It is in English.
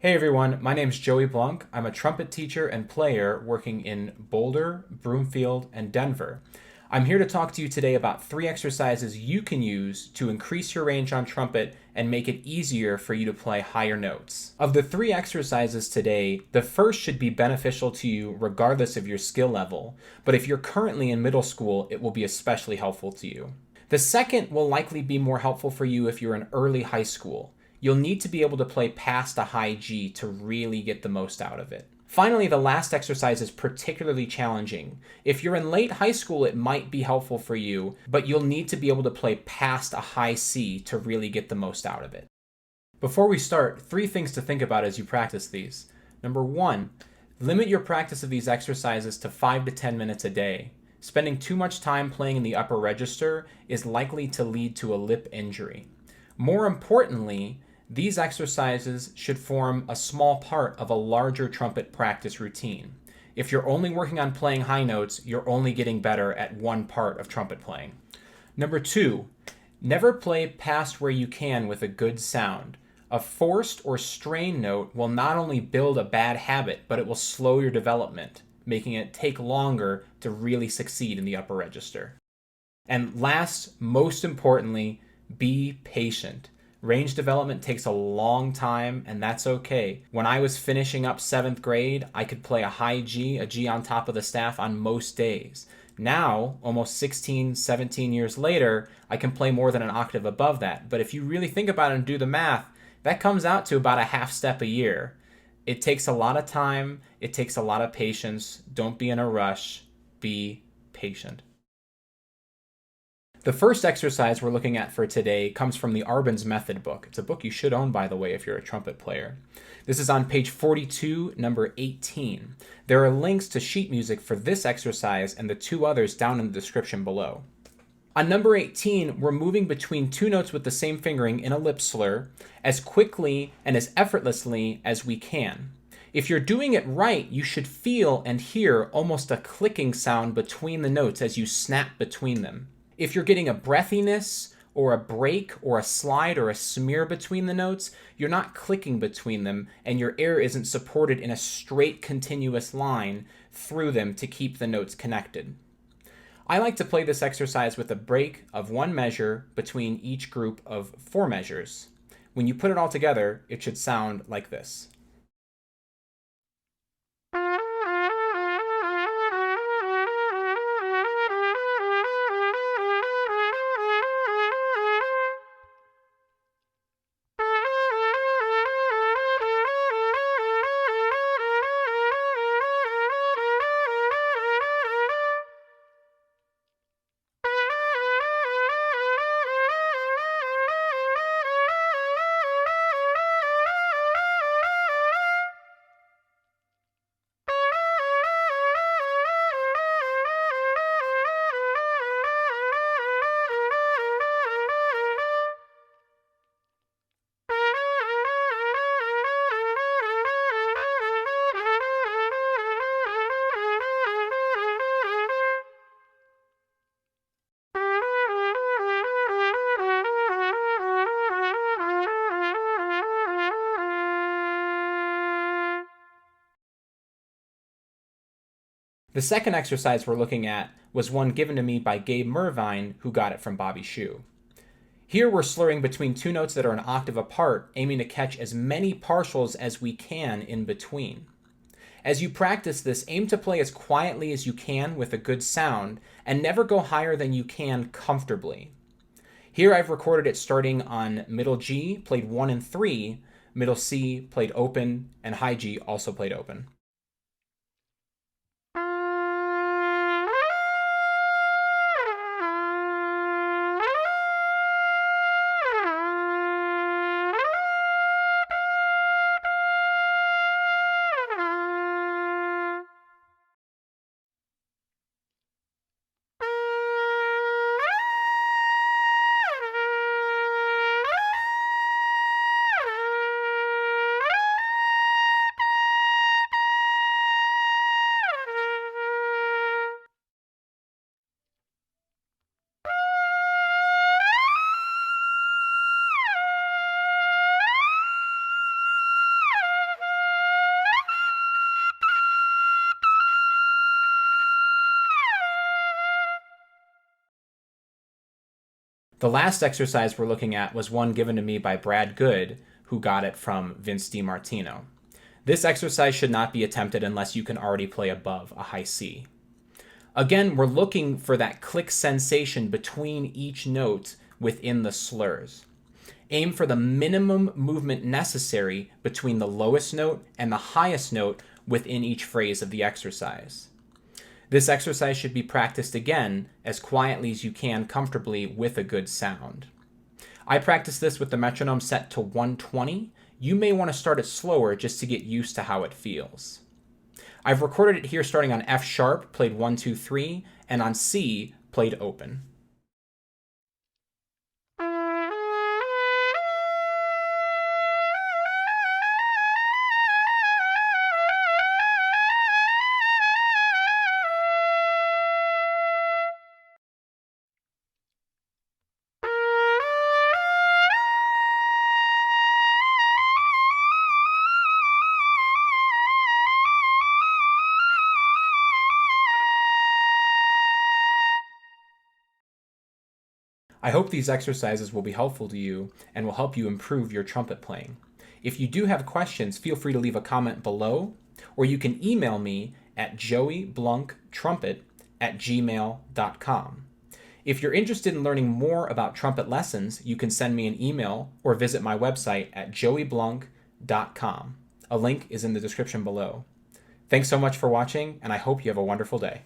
Hey everyone, my name's Joey Blunk. I'm a trumpet teacher and player working in Boulder, Broomfield, and Denver. I'm here to talk to you today about 3 exercises you can use to increase your range on trumpet and make it easier for you to play higher notes. Of the 3 exercises today, the first should be beneficial to you regardless of your skill level, but if you're currently in middle school, it will be especially helpful to you. The second will likely be more helpful for you if you're in early high school. You'll need to be able to play past a high G to really get the most out of it. Finally, the last exercise is particularly challenging. If you're in late high school, it might be helpful for you, but you'll need to be able to play past a high C to really get the most out of it. Before we start, 3 things to think about as you practice these. Number 1, limit your practice of these exercises to 5 to 10 minutes a day. Spending too much time playing in the upper register is likely to lead to a lip injury. More importantly, these exercises should form a small part of a larger trumpet practice routine. If you're only working on playing high notes, you're only getting better at one part of trumpet playing. Number 2, never play past where you can with a good sound. A forced or strained note will not only build a bad habit, but it will slow your development, making it take longer to really succeed in the upper register. And last, most importantly, be patient. Range development takes a long time, and that's okay. When I was finishing up 7th grade, I could play a high G, a G on top of the staff on most days. Now, almost 16, 17 years later, I can play more than an octave above that. But if you really think about it and do the math, that comes out to about a half step a year. It takes a lot of time. It takes a lot of patience. Don't be in a rush. Be patient. The first exercise we're looking at for today comes from the Arbon's Method book. It's a book you should own, by the way, if you're a trumpet player. This is on page 42, number 18. There are links to sheet music for this exercise and the 2 others down in the description below. On number 18, we're moving between 2 notes with the same fingering in a lip slur as quickly and as effortlessly as we can. If you're doing it right, you should feel and hear almost a clicking sound between the notes as you snap between them. If you're getting a breathiness or a break or a slide or a smear between the notes, you're not clicking between them and your air isn't supported in a straight continuous line through them to keep the notes connected. I like to play this exercise with a break of 1 measure between each group of 4 measures. When you put it all together, it should sound like this. The second exercise we're looking at was one given to me by Gabe Mervine, who got it from Bobby Shue. Here we're slurring between 2 notes that are an octave apart, aiming to catch as many partials as we can in between. As you practice this, aim to play as quietly as you can with a good sound, and never go higher than you can comfortably. Here I've recorded it starting on middle G, played 1 and 3, middle C, played open, and high G, also played open. The last exercise we're looking at was one given to me by Brad Good, who got it from Vince DiMartino. This exercise should not be attempted unless you can already play above a high C. Again, we're looking for that click sensation between each note within the slurs. Aim for the minimum movement necessary between the lowest note and the highest note within each phrase of the exercise. This exercise should be practiced again as quietly as you can comfortably with a good sound. I practice this with the metronome set to 120. You may want to start it slower just to get used to how it feels. I've recorded it here starting on F sharp, played 1, 2, 3, and on C, played open. I hope these exercises will be helpful to you and will help you improve your trumpet playing. If you do have questions, feel free to leave a comment below, or you can email me at joeyblunkTrumpet@gmail.com. If you're interested in learning more about trumpet lessons, you can send me an email or visit my website at joeyblunk.com. A link is in the description below. Thanks so much for watching, and I hope you have a wonderful day.